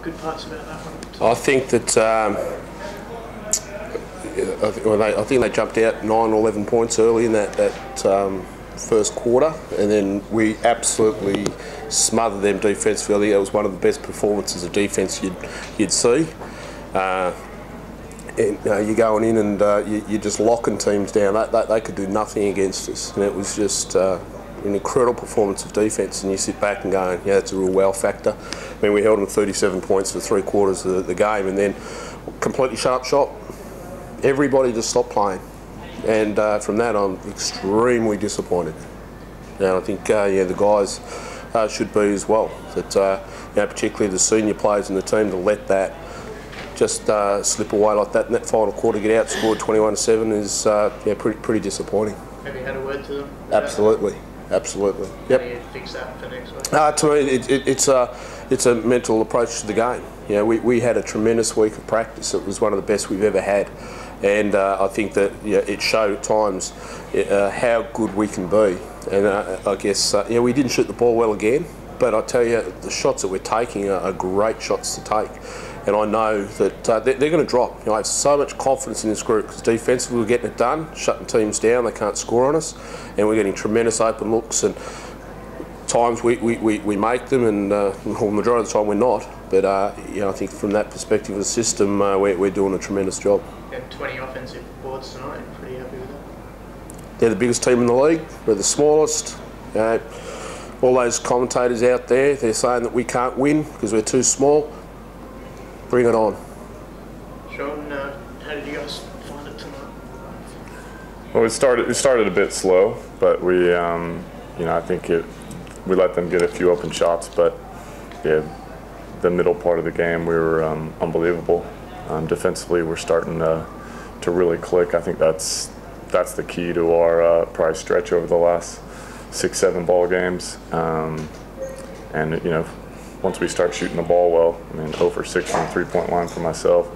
good parts about that one? I think that I think they jumped out 9 or 11 points early in that first quarter, and then we absolutely smothered them defensively. I think that was one of the best performances of defence you'd see. And you're going in and you're just locking teams down. They could do nothing against us, and it was just an incredible performance of defence. And you sit back and go, yeah, it's a real wow factor. I mean, we held them 37 points for 3/4 of the game, and then completely shut up shop. Everybody just stopped playing, and from that I'm extremely disappointed. And I think the guys should be as well. That particularly the senior players in the team, to let that just slip away like that in that final quarter, get outscored 21-7 is pretty disappointing. Have you had a word to them? Absolutely. Absolutely. Yep. How do you fix that for next week? To me, it's a mental approach to the game. We had a tremendous week of practice. It was one of the best we've ever had, and I think that it showed at times how good we can be. And I guess we didn't shoot the ball well again, but I tell you, the shots that we're taking are great shots to take. And I know that they're going to drop. I have so much confidence in this group because defensively we're getting it done, shutting teams down. They can't score on us, and we're getting tremendous open looks. And times we make them, and the majority of the time we're not. But I think from that perspective of the system, we're doing a tremendous job. You had 20 offensive boards tonight. Pretty happy with that? They're the biggest team in the league. We're the smallest. All those commentators out there, they're saying that we can't win because we're too small. Bring it on. Sean, how did you guys find it tonight? Well, we started a bit slow, but we, I think we let them get a few open shots, but yeah, the middle part of the game we were unbelievable. Defensively, we're starting to really click. I think that's the key to our prize stretch over the last 6-7 ball games, and once we start shooting the ball well, I mean, 0 for 6 from the 3-point line for myself,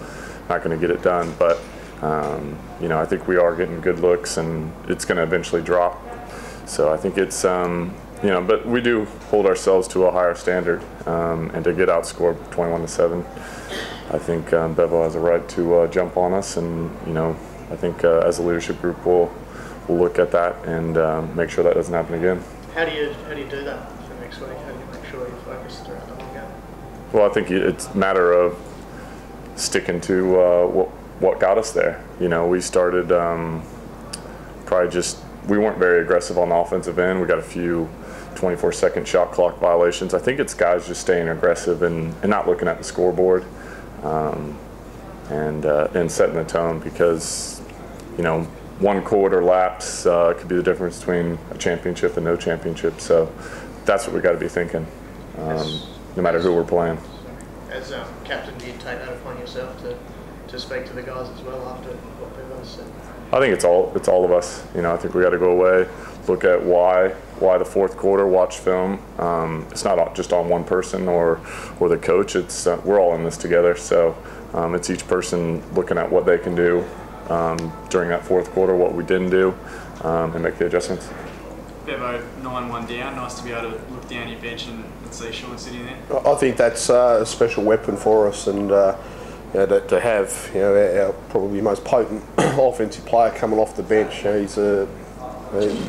not going to get it done. But, I think we are getting good looks, and it's going to eventually drop. So I think it's, but we do hold ourselves to a higher standard, and to get outscored 21-7, I think Bevo has a right to jump on us, and, I think as a leadership group we'll look at that and make sure that doesn't happen again. How do you do that for next week? How do you make sure you're focused throughout the whole game? Well, I think it's a matter of sticking to what got us there. We started we weren't very aggressive on the offensive end. We got a few 24-second shot clock violations. I think it's guys just staying aggressive and not looking at the scoreboard, and setting the tone, because one quarter lapse could be the difference between a championship and no championship. So that's what we got to be thinking, no matter who we're playing. As captain, do you take that upon yourself to speak to the guys as well after what Bevo said? I think it's all of us. I think we got to go away, look at why the fourth quarter, watch film. It's not just on one person or the coach. It's we're all in this together. So it's each person looking at what they can do during that fourth quarter, what we didn't do, and make the adjustments. Bevo, 9-1 down. Nice to be able to look down your bench and see Sean sitting there. I think that's a special weapon for us, and to have our probably most potent offensive player coming off the bench. He's the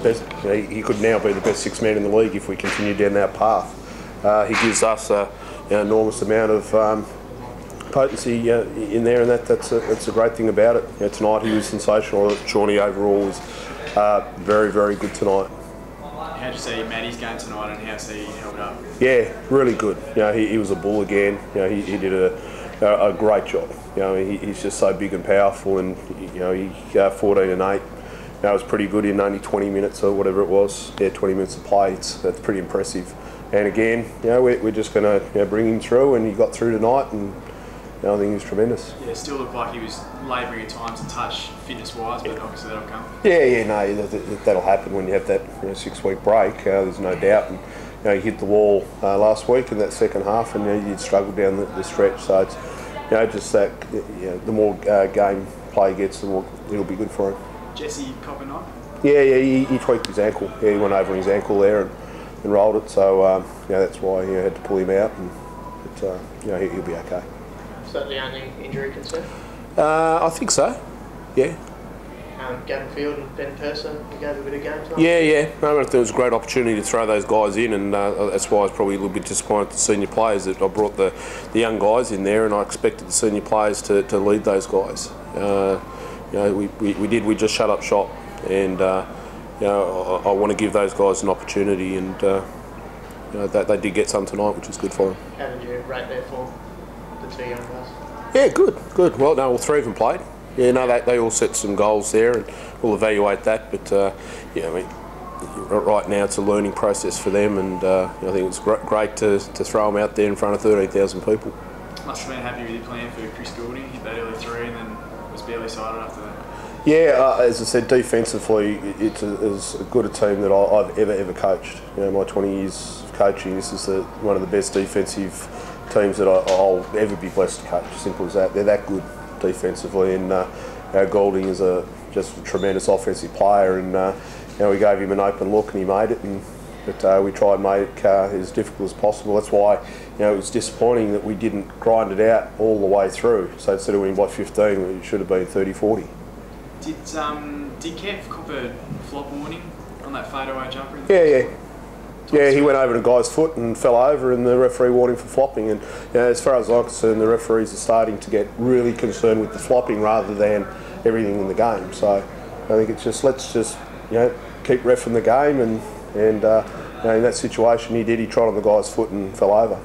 best. He could now be the best six man in the league if we continue down that path. He gives us an enormous amount of potency in there, and that's a great thing about it. Tonight he was sensational. Shawnee overall was very, very good tonight. How'd you see Matty's game tonight, and how's he held up? Yeah, really good. He was a bull again. He did a great job. He's just so big and powerful, and he 14 and 8. That was pretty good in only 20 minutes or whatever it was. 20 minutes of play. That's pretty impressive. And again, we're just going to bring him through, and he got through tonight, and I think he was tremendous. Yeah, it still looked like he was labouring at times to touch fitness-wise, but obviously that'll come. No, that'll happen when you have that 6-week break. There's no doubt. And, he hit the wall last week in that second half, and he'd struggled down the stretch. So it's just that the more game play gets, the more it'll be good for him. Jesse copping up? Yeah, he tweaked his ankle. He went over his ankle there and rolled it. So that's why he had to pull him out. And but he'll be okay. Is that the only injury concern? I think so. Yeah. Gavin Field and Ben Person, you gave a bit of game time? Yeah. I mean, there was a great opportunity to throw those guys in, and that's why I was probably a little bit disappointed with the senior players that I brought the young guys in there, and I expected the senior players to lead those guys. We just shut up shop, and I want to give those guys an opportunity, and that they did get some tonight, which was good for them. How did you rate their form, the two young guys? Yeah, good. Well, no, all three of them played. Yeah, no, they all set some goals there, and we'll evaluate that. But right now it's a learning process for them, and I think it's great to throw them out there in front of 13,000 people. Must have been happy with your plan for Chris Goulding. Hit that early three and then was barely sided after that. Yeah, as I said, defensively, it's as good a team that I've ever coached. My 20 years of coaching, this is one of the best defensive teams that I'll ever be blessed to coach. Simple as that. They're that good defensively, and Goulding is just a tremendous offensive player, and we gave him an open look and he made it, but we tried and make it as difficult as possible. That's why it was disappointing that we didn't grind it out all the way through. So instead of winning by 15, it should have been 30-40. Did Kev cop a flop warning on that fadeaway jumper? Yeah, he went over a guy's foot and fell over, and the referee warned him for flopping. And as far as I'm concerned, the referees are starting to get really concerned with the flopping rather than everything in the game. So I think it's just let's keep reffing the game, and in that situation he trod on the guy's foot and fell over.